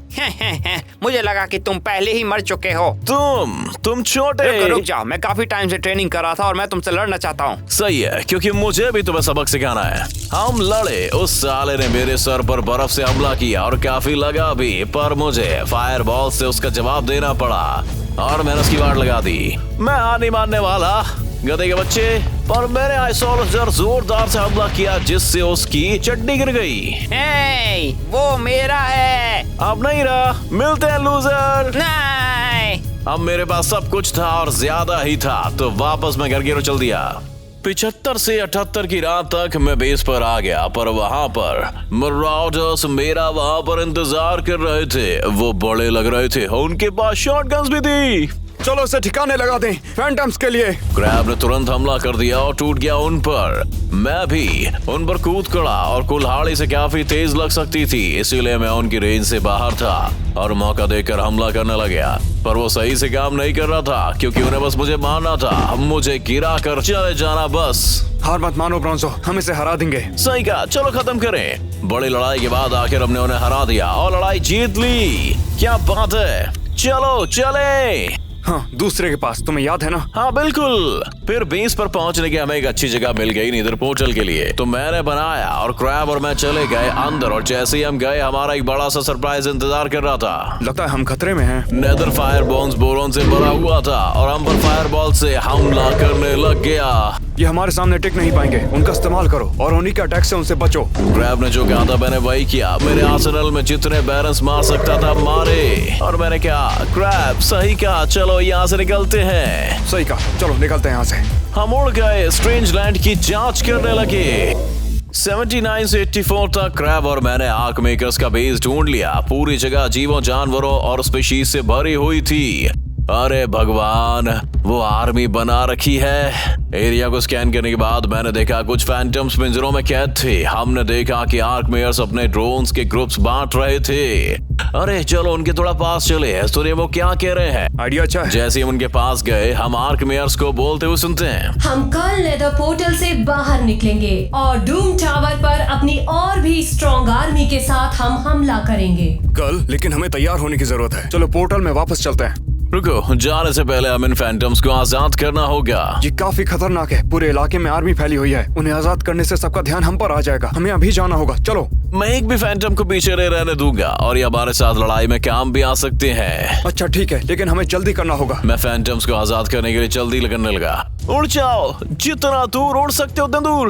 मुझे लगा कि तुम पहले ही मर चुके हो। तुम छोटे। रुक जाओ, मैं काफी टाइम से ट्रेनिंग कर रहा था और मैं तुमसे लड़ना चाहता हूँ। सही है, क्योंकि मुझे भी तुम्हें सबक सिखाना है। हम लड़े। उस साले ने मेरे सर पर बर्फ से हमला किया और काफी लगा भी, पर मुझे फायर बॉल से उसका जवाब देना पड़ा और मैंने उसकी वाट लगा दी। मैं हार नहीं मानने वाला गधे के बच्चे। पर मैंने आइसोलॉजर जोरदार से हमला किया जिससे उसकी चड्डी गिर गई। हे, वो मेरा है। अब नहीं रहा। मिलते हैं लूजर। नहीं। अब मेरे पास सब कुछ था और ज्यादा ही था, तो वापस मैं घर की ओर चल दिया। 75 से 78 की रात तक मैं बेस पर आ गया, पर वहाँ पर मराउडर्स मेरा वहाँ पर इंतजार कर रहे थे। वो बड़े लग रहे थे, उनके पास शॉटगन्स भी थी। चलो उसे ठिकाने लगा दें फैंटम्स के लिए। क्रैब ने तुरंत हमला कर दिया और टूट गया उन पर। मैं भी उन पर कूद पड़ा और कुल्हाड़ी से काफी तेज लग सकती थी, इसीलिए मैं उनकी रेंज से बाहर था और मौका देकर हमला करने लगा। पर वो सही से काम नहीं कर रहा था क्योंकि उन्हें बस मुझे मारना था। मुझे गिरा कर चले जाना बस। हार मत मानो ब्रोंजो, हम इसे हरा देंगे। सही कहा, चलो खत्म करें। बड़ी लड़ाई के बाद आखिर हमने उन्हें हरा दिया और लड़ाई जीत ली। क्या बात है, चलो चले। हाँ, दूसरे के पास, तुम्हें याद है ना? हाँ बिल्कुल। फिर बेस पर पहुंचने की हमें एक अच्छी जगह मिल गई नेदर पोर्टल के लिए, तो मैंने बनाया और क्रैब और मैं चले गए अंदर। और जैसे ही हम गए, हमारा एक बड़ा सा सरप्राइज इंतजार कर रहा था। लगता है हम खतरे में हैं। नेदर फायर बॉम्ब्स बोरोन से भरा हुआ था और हम पर फायर बॉल से हमला करने लग गया। ये हमारे सामने टिक नहीं पाएंगे, उनका इस्तेमाल करो और उन्हीं के अटैक से उनसे बचो। क्रैब ने जो कहा था मैंने वही किया। मेरे आर्सेनल में जितने बैरन्स मार सकता था मारे। और मैंने कहा क्रैब सही कहा, चलो यहाँ से निकलते हैं। सही कहा, चलो निकलते हैं यहाँ से। हम उड़ गए, स्ट्रेंज लैंड की जांच करने लगे। 79 से 84 तक क्रैब और मैंने आर्क मेकर्स का बेस ढूंढ लिया। पूरी जगह जीवों, जानवरों और स्पीशीज से भरी हुई थी। अरे भगवान, वो आर्मी बना रखी है। एरिया को स्कैन करने के बाद मैंने देखा कुछ फैंटम्स पिंजरों में कैद थे। हमने देखा कि आर्क मेयर्स अपने ड्रोन्स के ग्रुप्स बांट रहे थे। अरे चलो उनके थोड़ा पास चले, सुनिए वो क्या कह रहे हैं। आइडिया अच्छा है। जैसे हम उनके पास गए, हम आर्क मेयर्स को बोलते हुए सुनते हैं, हम कल नेदर पोर्टल से बाहर निकलेंगे और डूम टावर पर अपनी और भी स्ट्रॉन्ग आर्मी के साथ हम हमला करेंगे। कल? लेकिन हमें तैयार होने की जरूरत है। चलो पोर्टल में वापस चलते हैं। रुको, जाने से पहले हम इन फैंटम्स को आजाद करना होगा। ये काफी खतरनाक है। पूरे इलाके में आर्मी फैली हुई है। उन्हें आजाद करने से सबका ध्यान हम पर आ जाएगा। हमें अभी जाना होगा, चलो। मैं एक भी फैंटम को पीछे नहीं रहने दूंगा और ये हमारे साथ लड़ाई में काम भी आ सकते हैं। अच्छा ठीक है, लेकिन हमें जल्दी करना होगा। मैं फैंटम्स को आजाद करने के लिए जल्दी करने लगा। उड़ जाओ, जितना दूर उड़ सकते हो उतना दूर।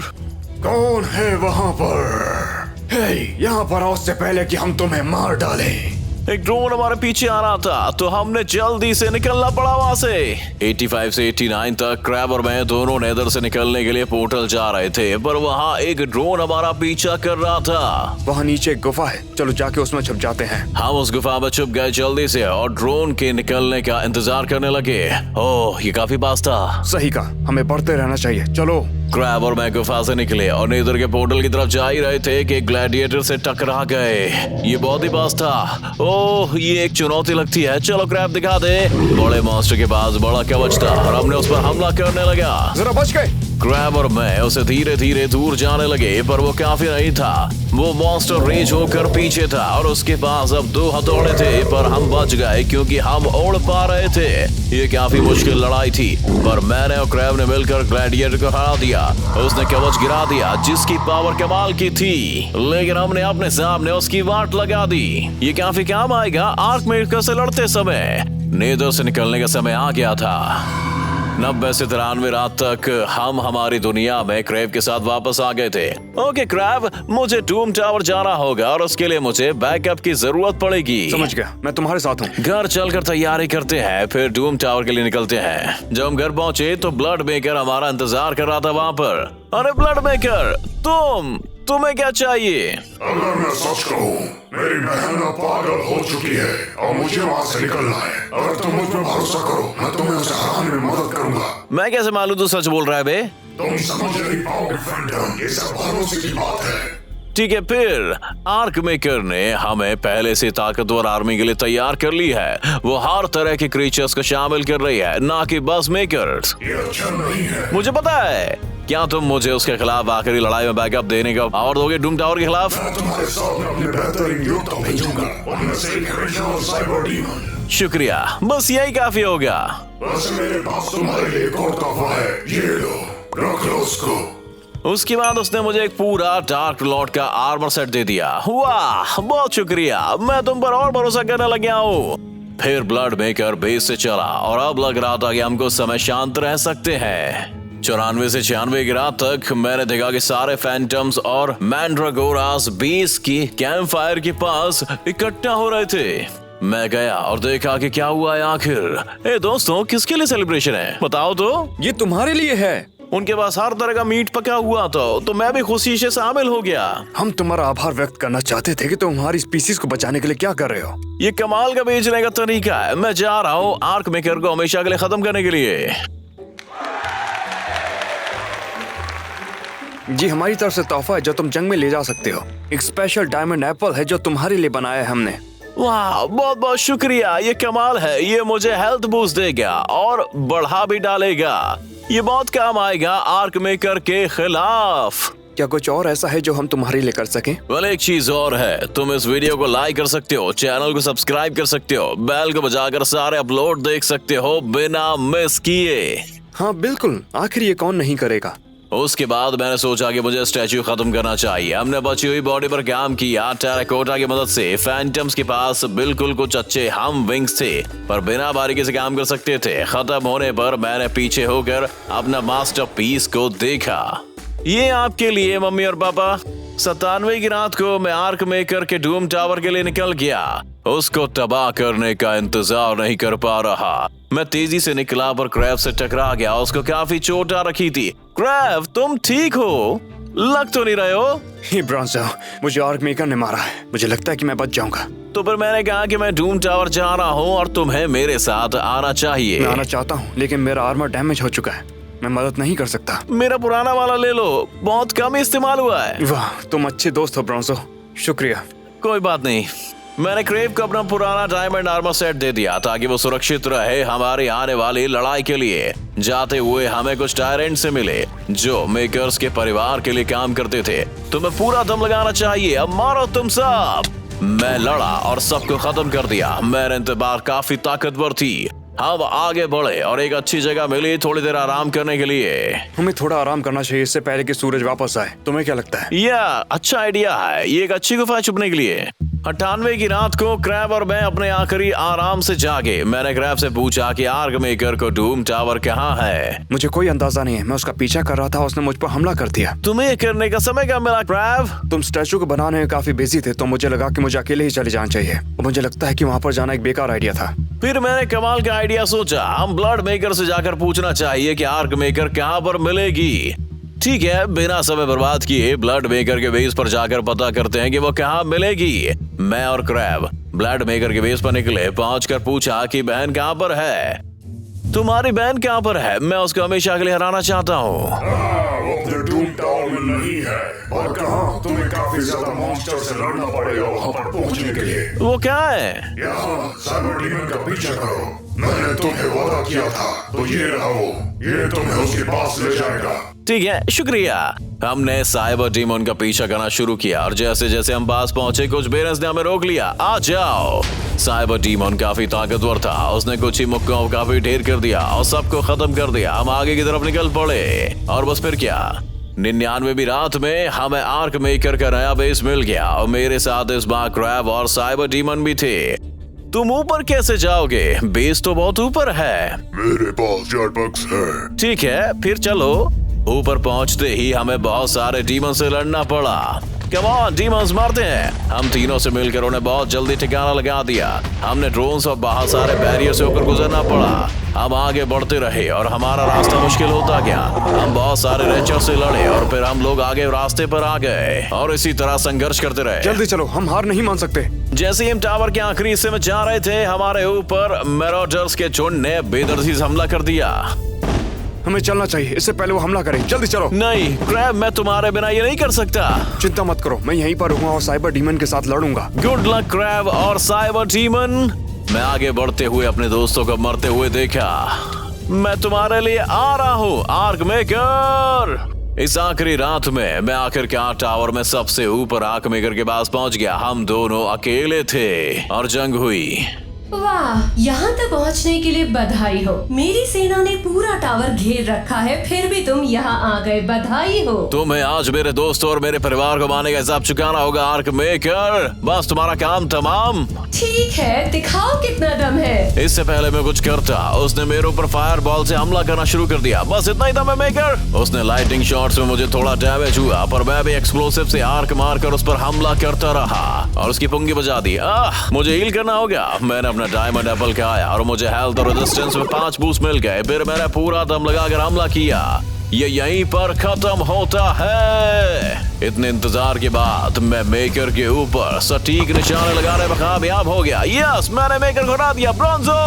कौन है वहाँ पर? हे, यहाँ पर आओ उससे पहले कि हम तुम्हें मार डालें। एक ड्रोन हमारे पीछे आ रहा था तो हमने जल्दी से निकलना पड़ा वहाँ से। 85 से 89 तक क्रैब और मैं दोनों नेदर से निकलने के लिए पोर्टल जा रहे थे, पर वहाँ एक ड्रोन हमारा पीछा कर रहा था। वहाँ नीचे एक गुफा है, चलो जाके उसमें छुप जाते हैं। हम उस गुफा में छुप गए जल्दी से और ड्रोन के निकलने का इंतजार करने लगे। ओह, ये काफी पास था। सही कहा, हमें बढ़ते रहना चाहिए, चलो। क्रैब और मैं गुफा से निकले और नेदर के पोर्टल की तरफ जा ही रहे थे कि ग्लैडिएटर से टकरा गए। ये बहुत ही पास था। ओह, ये एक चुनौती लगती है। चलो क्रैब दिखा दे। बड़े मॉन्स्टर के पास बड़ा कवच था और हमने उस पर हमला करने लगा। जरा बच गए। क्रैब और मैं उसे धीरे धीरे दूर जाने लगे, पर वो काफी नहीं था। वो मॉन्स्टर रेज होकर पीछे था और उसके पास अब 2 हथौड़े थे, पर हम बच गए क्योंकि हम उड़ पा रहे थे। ये काफी मुश्किल लड़ाई थी, पर मैंने और क्रैब ने मिलकर ग्लैडिएटर को हरा दिया। उसने कवच गिरा दिया जिसकी पावर कमाल की थी, लेकिन हमने अपने सामने उसकी वाट लगा दी। ये काफी काम आएगा आर्क मेकर से लड़ते समय। नेदर से निकलने का समय आ गया था। 90 से 93 रात तक हम हमारी दुनिया में क्रैब के साथ वापस आ गए थे। ओके क्रैब, मुझे डूम टावर जाना होगा और उसके लिए मुझे बैकअप की जरूरत पड़ेगी। समझ गया, मैं तुम्हारे साथ हूँ। घर चलकर तैयारी करते हैं, फिर डूम टावर के लिए निकलते हैं। जब हम घर पहुंचे तो ब्लड मेकर हमारा इंतजार कर रहा था वहाँ पर। अरे ब्लड मेकर, तुम्हें क्या चाहिए? अगर मैं सच कहूँ, मेरी बहन अब पागल हो चुकी है और मुझे वहाँ से निकलना है। अगर तुम मुझ पर भरोसा करो, मैं तुम्हें उसे हराने में मदद करूंगा। मैं कैसे मालूम तू सच बोल रहा है बे? तुम समझ नहीं पाओगे फैंटम, ये सब भरोसे की बात है। ठीक है, फिर आर्क मेकर ने हमें पहले से ताकतवर आर्मी के लिए तैयार कर ली है। वो हर तरह के क्रीचर्स को शामिल कर रही है, ना कि बस मेकर्स। ये अच्छा नहीं है। मुझे पता है। क्या तुम मुझे उसके खिलाफ आखिरी लड़ाई में बैकअप देने का पावर दोगे डूम टावर के खिलाफ? मैं तुम्हारे साथ में अपने बेहतरीन योद्धा भेजूंगा, उनमें से एक ओरिजिनल साइबर डीमन। शुक्रिया, बस यही काफी होगा। बस मेरे पास तुम्हारे लिए एक और तोहफा है, ये लो, रख लो उसको। उसके बाद उसने मुझे एक पूरा डार्क लॉर्ड का आर्मर सेट दे दिया। वाह, बहुत शुक्रिया, मैं तुम पर और भरोसा करने लग गया हूँ। फिर ब्लड मेकर बेस से चला और अब लग रहा था कि हम कुछ समय शांत रह सकते हैं। 94 से 96 की रात तक मैंने देखा कि सारे फैंटम्स और मैंड्रागोरास बेस की कैंप फायर के पास इकट्ठा हो रहे थे। मैं गया और देखा कि क्या हुआ है आखिर। ए दोस्तों, किसके लिए सेलिब्रेशन है बताओ तो? ये तुम्हारे लिए है। उनके पास हर तरह का मीट पका हुआ था, तो मैं भी खुशी से शामिल हो गया। हम तुम्हारा आभार व्यक्त करना चाहते थे कि तुम हमारी स्पीसीज को बचाने के लिए क्या कर रहे हो। ये कमाल का बेचने का तरीका है। मैं जा रहा हूँ आर्क मेकर को हमेशा के लिए खत्म करने के लिए। जी, हमारी तरफ से तोहफा है जो तुम जंग में ले जा सकते हो। एक स्पेशल डायमंड एप्पल है जो तुम्हारे लिए बनाया है हमने। वाह, बहुत बहुत शुक्रिया, ये कमाल है। ये मुझे हेल्थ बूस्ट देगा और बढ़ा भी डालेगा। ये बहुत काम आएगा आर्क मेकर के खिलाफ। क्या कुछ और ऐसा है जो हम तुम्हारे लिए कर सकें? well, एक चीज और है, तुम इस वीडियो को लाइक कर सकते हो, चैनल को सब्सक्राइब कर सकते हो, बेल को बजाकर सारे अपलोड देख सकते हो बिना मिस किए। हाँ बिल्कुल, आखिर ये कौन नहीं करेगा। उसके बाद मैंने सोचा कि मुझे स्टैच्यू खत्म करना चाहिए। हमने बची हुई बॉडी पर काम किया टेराकोटा की मदद से। फैंटम्स के पास बिल्कुल कुछ अच्छे हम विंग्स थे, पर बिना बारीकी से काम कर सकते थे। खत्म होने पर मैंने पीछे होकर अपना मास्टरपीस को देखा। ये आपके लिए मम्मी और पापा। 97 की रात को मैं आर्क मेकर के डूम टावर के लिए निकल गया। उसको तबाह करने का इंतजार नहीं कर पा रहा। मैं तेजी से निकला पर क्रैब से टकरा गया। उसको काफी चोट आ रखी थी। क्रैब, तुम ठीक हो? लग तो नहीं रहे हो? हे ब्रॉन्जो, मुझे आर्क मेकर ने मारा है। मुझे लगता है कि मैं बच जाऊंगा। तो फिर मैंने कहा कि मैं डूम टावर जा रहा हूँ और तुम्हें मेरे साथ आना चाहिए। मैं आना चाहता हूँ, लेकिन मेरा आर्मर डैमेज हो चुका है। मैं मदद नहीं कर सकता। मेरा पुराना वाला ले लो, बहुत कम इस्तेमाल हुआ है। वाह, तुम अच्छे दोस्त हो ब्रॉन्जो, शुक्रिया। कोई बात नहीं। मैंने क्रेव को अपना पुराना डायमंड आर्मर सेट दे दिया ताकि वो सुरक्षित रहे हमारी आने वाली लड़ाई के लिए। जाते हुए हमें कुछ टायरेंट से मिले जो मेकर्स के परिवार के लिए काम करते थे। तुम्हें पूरा दम लगाना चाहिए, अब मारो तुम सब। मैं लड़ा और सबको खत्म कर दिया। मेरे इंतजार काफी ताकतवर थी। हम आगे बढ़े और एक अच्छी जगह मिली थोड़ी देर आराम करने के लिए। हमें थोड़ा आराम करना चाहिए इससे पहले कि सूरज वापस आए। तुम्हें क्या लगता है? यह अच्छा आइडिया है। ये एक अच्छी गुफा है छुपने के लिए। 98 की रात को क्रैब और मैं अपने आखिरी आराम से जागे। मैंने क्रैब से पूछा कि आर्क मेकर को डूम टावर कहाँ है। मुझे कोई अंदाजा नहीं है, मैं उसका पीछा कर रहा था, उसने मुझ पर हमला कर दिया। तुम्हें ये करने का समय कब मिला क्रैब? तुम स्टैचू को बनाने में काफी बिजी थे, तो मुझे लगा कि मुझे अकेले ही चले जाना चाहिए। और मुझे लगता है कि वहाँ पर जाना एक बेकार आइडिया था। फिर मैंने कमाल का आइडिया सोचा, हम ब्लड मेकर से जाकर पूछना चाहिए कि आर्क मेकर कहाँ पर मिलेगी। ठीक है, बिना समय बर्बाद किए ब्लड मेकर के बेस पर जाकर पता करते हैं कि वो कहाँ मिलेगी। मैं और क्रैब ब्लड मेकर के बेस पर निकले। पहुंचकर पूछा कि बहन कहाँ पर है। तुम्हारी बहन कहाँ पर है? मैं उसको हमेशा के लिए हराना चाहता हूँ। वो अपने डूम टावर में नहीं है। और कहाँ? तुम्हें काफी ज्यादा मॉन्स्टर से लड़ना पड़ेगा वहाँ पर पहुँचने के लिए। वो क्या है? यहाँ साइबर डीमन का पीछा करो। मैंने तुम्हें वादा किया था, तो ये रहा वो। ये तुम्हें उसके पास ले जाएगा। ठीक है, शुक्रिया। हमने साइबर डीमन का पीछा करना शुरू किया और जैसे जैसे हम पास पहुंचे कुछ बेरस ने हमें रोक लिया। आ जाओ। साइबर डीमन काफी ताकतवर था। उसने कुछ ही मुक्कों काफी ढेर कर दिया और सबको खत्म कर दिया। हम आगे की तरफ निकल पड़े और बस फिर क्या, 99वीं रात में हमें आर्क मेकर का नया बेस मिल गया और मेरे साथ इस बार क्रैब और साइबर डीमन भी थे। तुम ऊपर कैसे जाओगे? बेस तो बहुत ऊपर है। मेरे पास जेटपैक्स है। ठीक है, फिर चलो। ऊपर पहुंचते ही हमें बहुत सारे डीमन से लड़ना पड़ा। कम ऑन, डीमंस मारते हैं। हम तीनों से मिलकर उन्हें बहुत जल्दी ठिकाना लगा दिया। हमने ड्रोन्स और बहुत सारे बैरियर से होकर गुजरना पड़ा। हम आगे बढ़ते रहे और हमारा रास्ता मुश्किल होता गया। हम बहुत सारे रेंचर से लड़े और फिर हम लोग आगे रास्ते पर आ गए और इसी तरह संघर्ष करते रहे। जल्दी चलो, हम हार नहीं मान सकते। जैसे ही हम टावर के आखिरी हिस्से में जा रहे थे, हमारे ऊपर मैरोडर्स के झुंड ने बेदर्दी से हमला कर दिया। हमें चलना चाहिए, इससे पहले वो हमला करे। जल्दी चलो। नहीं क्रैब, मैं तुम्हारे बिना ये नहीं कर सकता। चिंता मत करो, मैं यहीं पर रहूंगा और साइबर डीमन के साथ लड़ूंगा। गुड लक क्रैब और साइबर डीमन। मैं आगे बढ़ते हुए अपने दोस्तों को मरते हुए देखा। मैं तुम्हारे लिए आ रहा हूँ आर्क मेकर। इस आखिरी रात में मैं आखिरकार टावर में सबसे ऊपर आर्क मेकर के पास पहुंच गया। हम दोनों अकेले थे और जंग हुई। वाह, यहाँ तक पहुँचने के लिए बधाई हो। मेरी सेना ने पूरा टावर घेर रखा है, फिर भी तुम यहाँ आ गए, बधाई हो। तुम्हें आज मेरे दोस्तों और मेरे परिवार को मारने का हिसाब चुकाना होगा आर्क मेकर। बस तुम्हारा काम तमाम। ठीक है, दिखाओ कितना दम है। इससे पहले मैं कुछ करता, उसने मेरे ऊपर फायर बॉल से हमला करना शुरू कर दिया। बस इतना ही दम है मेकर। उसने लाइटिंग शॉट्स में मुझे थोड़ा डैमेज हुआ, पर मैं भी एक्सप्लोसिव से आर्क मारकर उस पर हमला करता रहा और उसकी पुंगी बजा दी। मुझे हील करना होगा। मैंने अपना डायमंड एप्पल खाया और मुझे हेल्थ और रेजिस्टेंस में 5 बूस्ट मिल गए। फिर मैंने पूरा दम लगाकर हमला किया। ये यहीं पर खत्म होता है। इतने इंतजार के बाद मैं मेकर के ऊपर सटीक निशाने लगाने में कामयाब हो गया। यस, मैंने मेकर को हरा दिया। ब्रॉन्जो